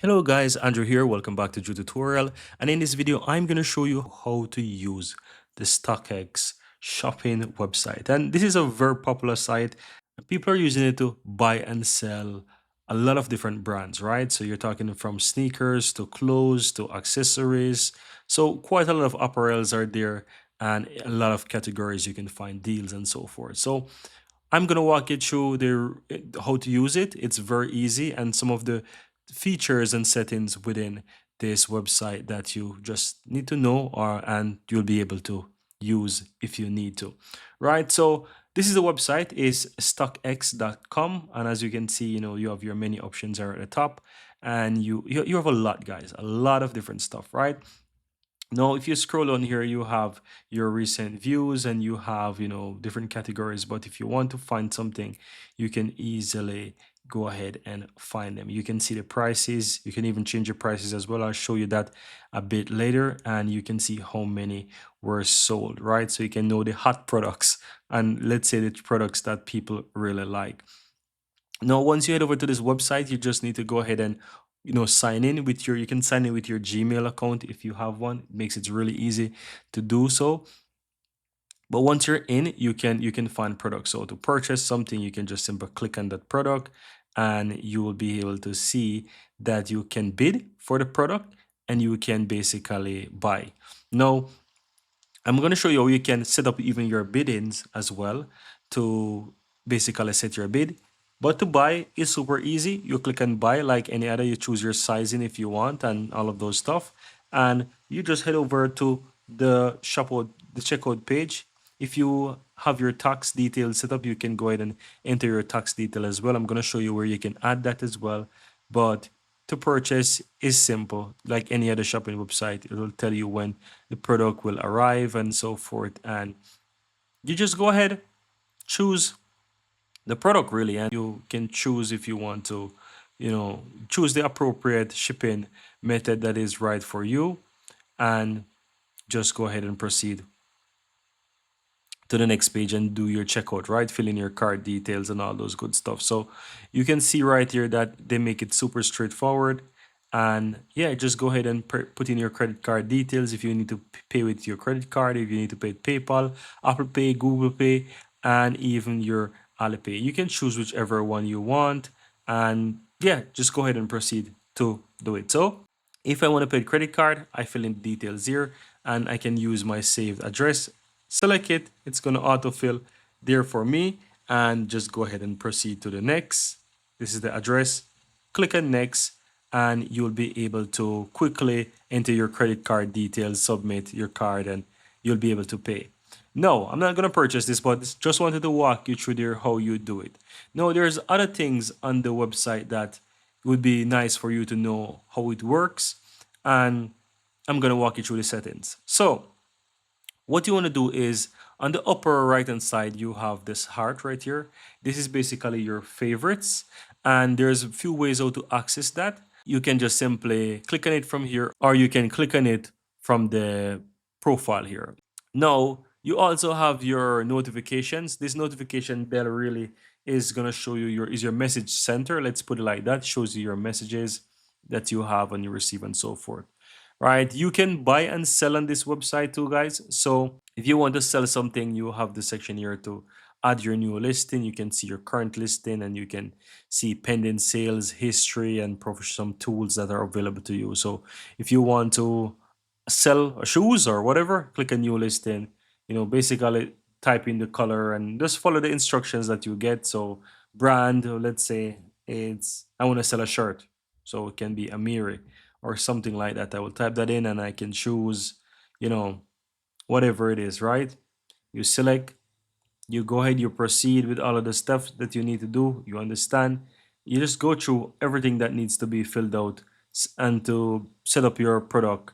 Hello guys, Andrew here. Welcome back to Drew Tutorial. And in this video, I'm going to show you how to use the StockX shopping website. And this is a very popular site. People are using it to buy and sell a lot of different brands, right? So you're talking from sneakers to clothes to accessories. So quite a lot of apparels are there and a lot of categories you can find deals and so forth. So I'm gonna walk you through how to use it. It's very easy, and some of the features and settings within this website that you just need to know, or and you'll be able to use if you need to. Right. So this is the website is stockx.com, and as you can see, you have your many options are at the top, and you have a lot, guys, a lot of different stuff, right? Now, if you scroll on here, you have your recent views and you have, different categories. But if you want to find something, you can easily go ahead and find them. You can see the prices. You can even change your prices as well. I'll show you that a bit later. And you can see how many were sold, right? So you can know the hot products and let's say the products that people really like. Now, once you head over to this website, you just need to go ahead and sign in with you can sign in with your Gmail account if you have one. It makes it really easy to do so. But once you're in, you can find products. So to purchase something, you can just simply click on that product and you will be able to see that you can bid for the product and you can basically buy. Now, I'm going to show you how you can set up even your biddings as well to basically set your bid. But to buy is super easy. You click on buy like any other. You choose your sizing if you want and all of those stuff. And you just head over to the checkout page. If you have your tax details set up, you can go ahead and enter your tax detail as well. I'm going to show you where you can add that as well. But to purchase is simple, like any other shopping website. It will tell you when the product will arrive and so forth. And you just go ahead, choose the product really, and you can choose if you want to, choose the appropriate shipping method that is right for you, and just go ahead and proceed to the next page and do your checkout, right? Fill in your card details and all those good stuff. So you can see right here that they make it super straightforward. And yeah, just go ahead and put in your credit card details if you need to pay with your credit card, if you need to pay with PayPal, Apple Pay, Google Pay, and even your Alipay. You can choose whichever one you want. And yeah, just go ahead and proceed to do it. So if I want to pay with credit card, I fill in the details here and I can use my saved address. Select it, it's going to autofill there for me, and just go ahead and proceed to the next. This is the address. Click on next and you'll be able to quickly enter your credit card details, submit your card, and you'll be able to pay. No, I'm not going to purchase this, but just wanted to walk you through there how you do it. No, there's other things on the website that would be nice for you to know how it works, and I'm going to walk you through the settings. So what you want to do is on the upper right hand side, you have this heart right here. This is basically your favorites, and there's a few ways how to access that. You can just simply click on it from here, or you can click on it from the profile here. Now, you also have your notifications. This notification bell really is going to show you your message center. Let's put it like that. Shows you your messages that you have and you receive and so forth. Right? You can buy and sell on this website too, guys. So if you want to sell something, you have the section here to add your new listing. You can see your current listing and you can see pending sales history and some tools that are available to you. So if you want to sell shoes or whatever, click a new listing. Basically type in the color and just follow the instructions that you get. So brand, let's say I want to sell a shirt, so it can be Amiri or something like that. I will type that in and I can choose, you know, whatever it is, right? You select, you go ahead, you proceed with all of the stuff that you need to do. You understand? You just go through everything that needs to be filled out and to set up your product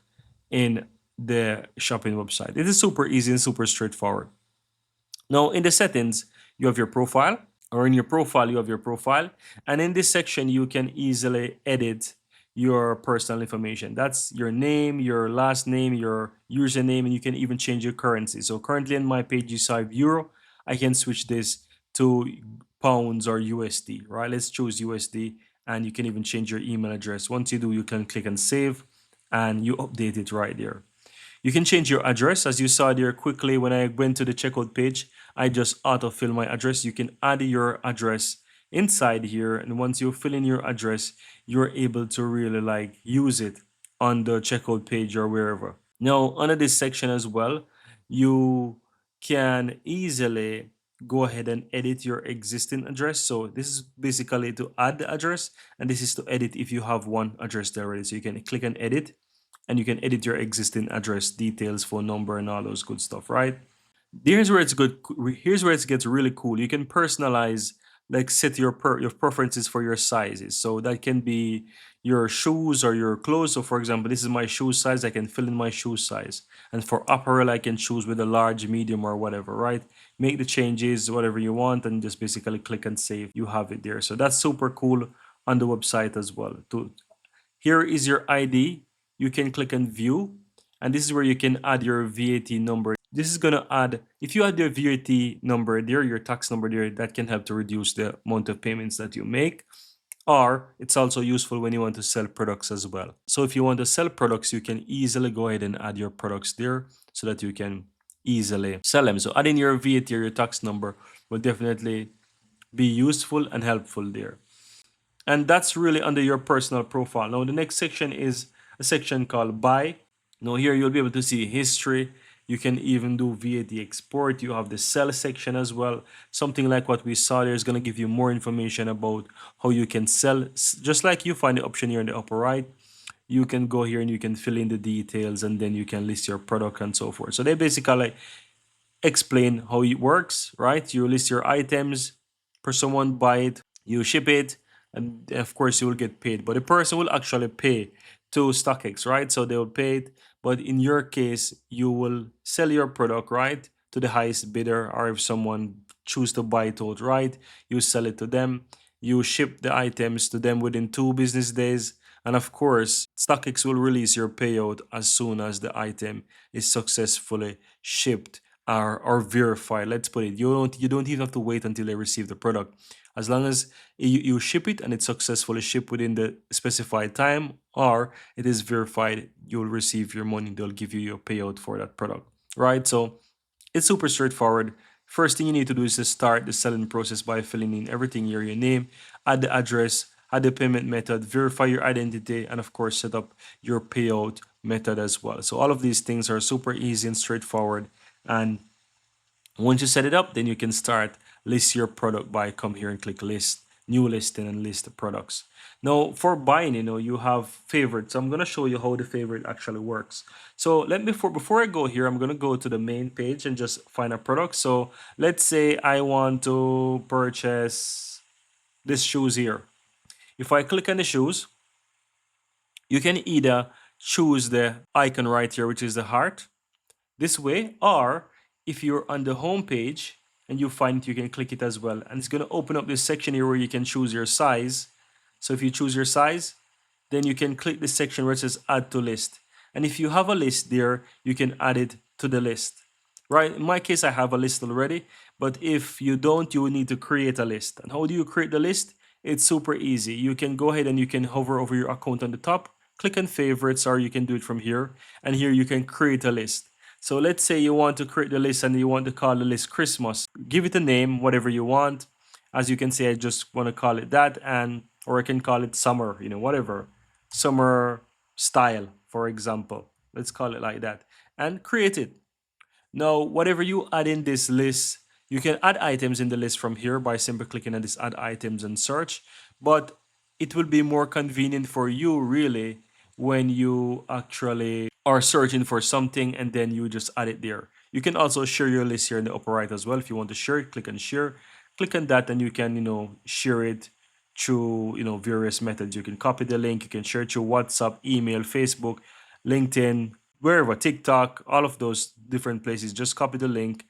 in the shopping website. It is super easy and super straightforward. Now, in the settings, you have your profile, or in your profile, you have your profile. And in this section, you can easily edit your personal information. That's your name, your last name, your username, and you can even change your currency. So currently on my page, you saw euro. I can switch this to pounds or USD, right? Let's choose USD and you can even change your email address. Once you do, you can click on save and you update it right there. You can change your address. As you saw there quickly when I went to the checkout page, I just autofill my address. You can add your address inside here, and once you fill in your address, you're able to really like use it on the checkout page or wherever. Now, under this section as well, you can easily go ahead and edit your existing address. So this is basically to add the address, and this is to edit if you have one address there already. So you can click on edit, and you can edit your existing address details, phone number, and all those good stuff, right? Here's where it's good. Here's where it gets really cool. You can personalize, like set your preferences for your sizes. So that can be your shoes or your clothes. So for example, this is my shoe size. I can fill in my shoe size. And for apparel, I can choose with a large, medium, or whatever, right? Make the changes, whatever you want, and just basically click and save. You have it there. So that's super cool on the website as well. Here is your ID. You can click on view, and this is where you can add your VAT number. This is going to add, if you add your VAT number there, your tax number there, that can help to reduce the amount of payments that you make. Or it's also useful when you want to sell products as well. So if you want to sell products, you can easily go ahead and add your products there so that you can easily sell them. So adding your VAT or your tax number will definitely be useful and helpful there. And that's really under your personal profile. Now, the next section is a section called buy. Now, here you'll be able to see history. You can even do VAT export. You have the sell section as well. Something like what we saw there is going to give you more information about how you can sell. Just like you find the option here in the upper right, you can go here and you can fill in the details, and then you can list your product and so forth. So they basically explain how it works, right? You list your items, for someone buy it, you ship it, and of course you will get paid. But the person will actually pay to StockX, right? So they will pay it. But in your case, you will sell your product, right, to the highest bidder, or if someone choose to buy it outright, you sell it to them. You ship the items to them within 2 business days. And of course, StockX will release your payout as soon as the item is successfully shipped or verified. Let's put it. You don't even have to wait until they receive the product. As long as you ship it and it's successfully shipped within the specified time, or it is verified, you'll receive your money. They'll give you your payout for that product, right? So it's super straightforward. First thing you need to do is to start the selling process by filling in everything here, your name, add the address, add the payment method, verify your identity, and of course set up your payout method as well. So all of these things are super easy and straightforward. And once you set it up, then you can start list your product by come here and click list, new listing, and list the products. Now for buying, you have favorites. So I'm gonna show you how the favorite actually works. So before I go here, I'm gonna go to the main page and just find a product. So let's say I want to purchase this shoes here. If I click on the shoes, you can either choose the icon right here, which is the heart, this way, or if you're on the home page and you find it, you can click it as well, and it's going to open up this section here where you can choose your size. So if you choose your size, then you can click this section where it says add to list, and if you have a list there, you can add it to the list, right? In my case, I have a list already, but if you don't, you will need to create a list. And how do you create the list? It's super easy. You can go ahead and you can hover over your account on the top, click on favorites, or you can do it from here, and here you can create a list. So let's say you want to create the list and you want to call the list Christmas. Give it a name, whatever you want. As you can see, I just want to call it that, or I can call it summer, whatever. Summer style, for example. Let's call it like that. And create it. Now, whatever you add in this list, you can add items in the list from here by simply clicking on this add items and search. But it will be more convenient for you really when you actually are searching for something and then you just add it there. You can also share your list here in the upper right as well. If you want to share it, click on share. Click on that and you can, share it through, various methods. You can copy the link, you can share it through WhatsApp, email, Facebook, LinkedIn, wherever, TikTok, all of those different places. Just copy the link,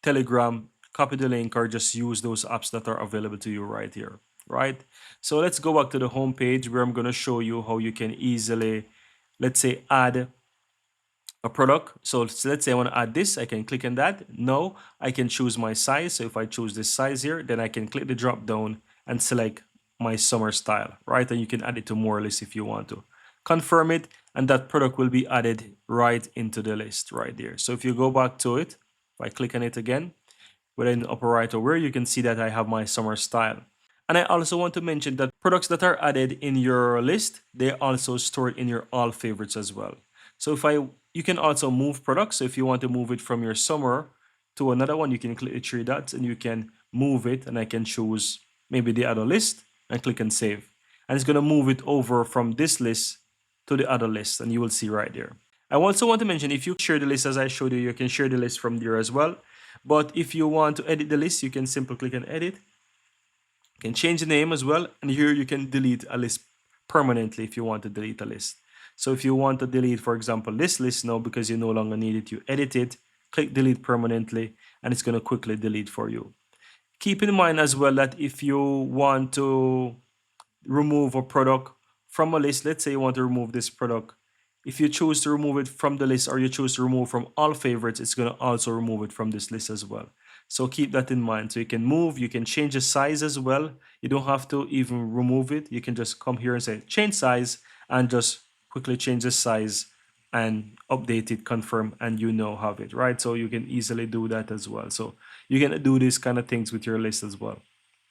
Telegram, copy the link, or just use those apps that are available to you right here, right? So let's go back to the home page where I'm going to show you how you can easily, let's say, add a product. So let's say I want to add this, I can click on that. No, I can choose my size. So if I choose this size here, then I can click the drop down and select my summer style, right? And you can add it to more lists if you want to. Confirm it, and that product will be added right into the list right there. So if you go back to it, if I click on it again, within the upper right over, you can see that I have my summer style. And I also want to mention that products that are added in your list, they also stored in your all favorites as well. So you can also move products. So if you want to move it from your summer to another one, you can click the three dots and you can move it, and I can choose maybe the other list and click and save. And it's going to move it over from this list to the other list, and you will see right there. I also want to mention, if you share the list as I showed you, you can share the list from there as well. But if you want to edit the list, you can simply click on edit. You can change the name as well, and here you can delete a list permanently if you want to delete a list. So if you want to delete, for example, this list now because you no longer need it, you edit it, click delete permanently, and it's going to quickly delete for you. Keep in mind as well that if you want to remove a product from a list, let's say you want to remove this product, if you choose to remove it from the list or you choose to remove from all favorites, it's going to also remove it from this list as well. So keep that in mind. So you can move, you can change the size as well. You don't have to even remove it. You can just come here and say change size and just quickly change the size and update it, confirm, and you now have it, right? So you can easily do that as well. So you can do these kind of things with your list as well.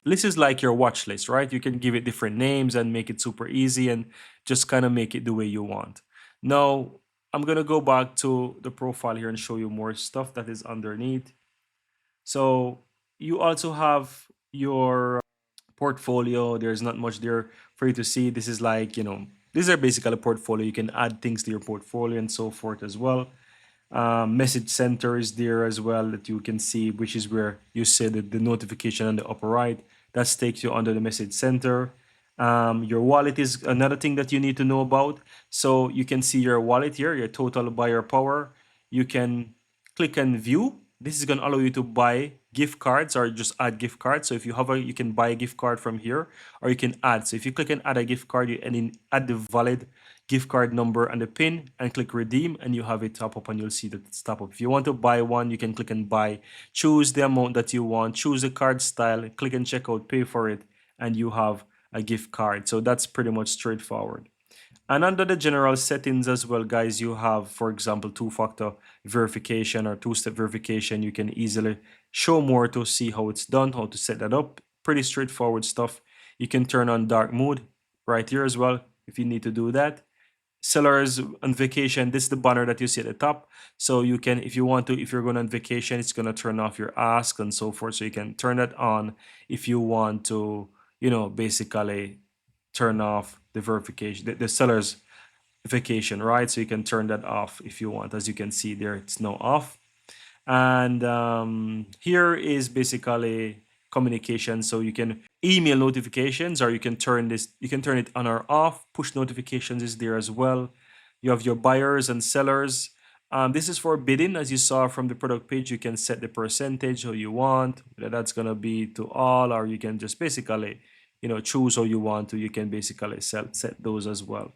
List is like your watch list, right? You can give it different names and make it super easy and just kind of make it the way you want. Now, I'm going to go back to the profile here and show you more stuff that is underneath. So you also have your portfolio. There's not much there for you to see. This is like, these are basically a portfolio. You can add things to your portfolio and so forth as well. Message center is there as well that you can see, which is where you see the notification on the upper right. That takes you under the message center. Your wallet is another thing that you need to know about. So you can see your wallet here, your total buyer power. You can click and view. This is going to allow you to buy gift cards or just add gift cards. So if you have you can buy a gift card from here, or you can add. So if you click and add a gift card, and then add the valid gift card number and the pin and click redeem, and you have it top up, and you'll see that it's top up. If you want to buy one, you can click and buy, choose the amount that you want, choose the card style, click and check out, pay for it, and you have a gift card. So that's pretty much straightforward. And under the general settings as well, guys, you have, for example, two-factor verification or two-step verification. You can easily show more to see how it's done, how to set that up. Pretty straightforward stuff. You can turn on dark mode right here as well if you need to do that. Sellers on vacation, this is the banner that you see at the top. So you can, if you want to, if you're going on vacation, it's going to turn off your ask and so forth. So you can turn that on if you want to, basically turn off the verification, the seller's vacation, right? So you can turn that off if you want. As you can see there, it's now off. And here is basically communication. So you can email notifications, or you can turn it on or off. Push notifications is there as well. You have your buyers and sellers. This is for bidding. As you saw from the product page, you can set the percentage how you want, whether that's going to be to all, or you can just basically choose how you want to. You can basically set those as well.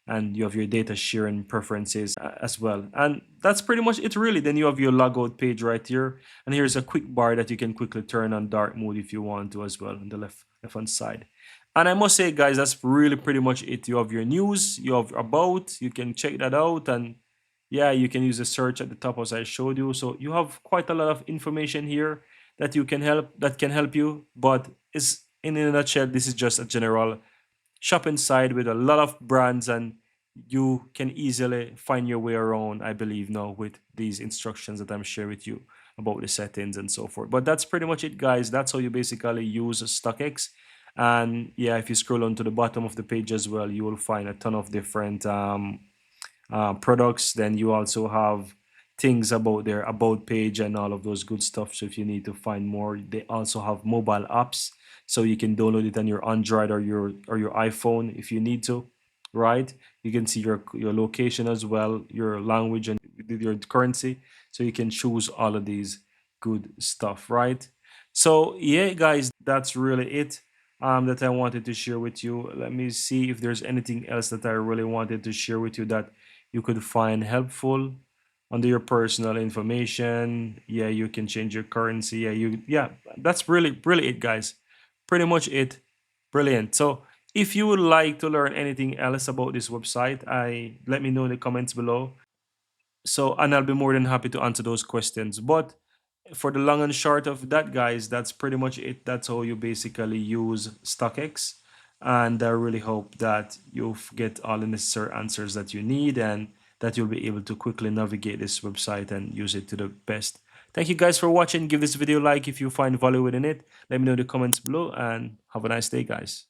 And you have your data sharing preferences as well. And that's pretty much it really. Then you have your logout page right here. And here's a quick bar that you can quickly turn on dark mode if you want to as well on the left hand side. And I must say, guys, that's really pretty much it. You have your news, you have about, you can check that out. And yeah, you can use the search at the top as I showed you. So you have quite a lot of information here that can help you. But it's in a nutshell, this is just a general shop site with a lot of brands, and you can easily find your way around, I believe, now with these instructions that I'm sharing with you about the settings and so forth. But that's pretty much it, guys. That's how you basically use StockX. And yeah, if you scroll on to the bottom of the page as well, you will find a ton of different products. Then you also have things about their about page and all of those good stuff. So if you need to find more, they also have mobile apps, so you can download it on your Android or your iPhone if you need to, right? You can see your location as well, your language, and your currency, so you can choose all of these good stuff, right? So yeah, guys, that's really it that I wanted to share with you. Let me see if there's anything else that I really wanted to share with you that you could find helpful. Under your personal information, yeah, you can change your currency. Yeah, that's really it, guys. Pretty much it. Brilliant. So if you would like to learn anything else about this website, I let me know in the comments below. So, and I'll be more than happy to answer those questions. But for the long and short of that, guys, that's pretty much it. That's how you basically use StockX. And I really hope that you'll get all the necessary answers that you need and that you'll be able to quickly navigate this website and use it to the best. Thank you guys for watching. Give this video a like if you find value within it. Let me know in the comments below and have a nice day, guys.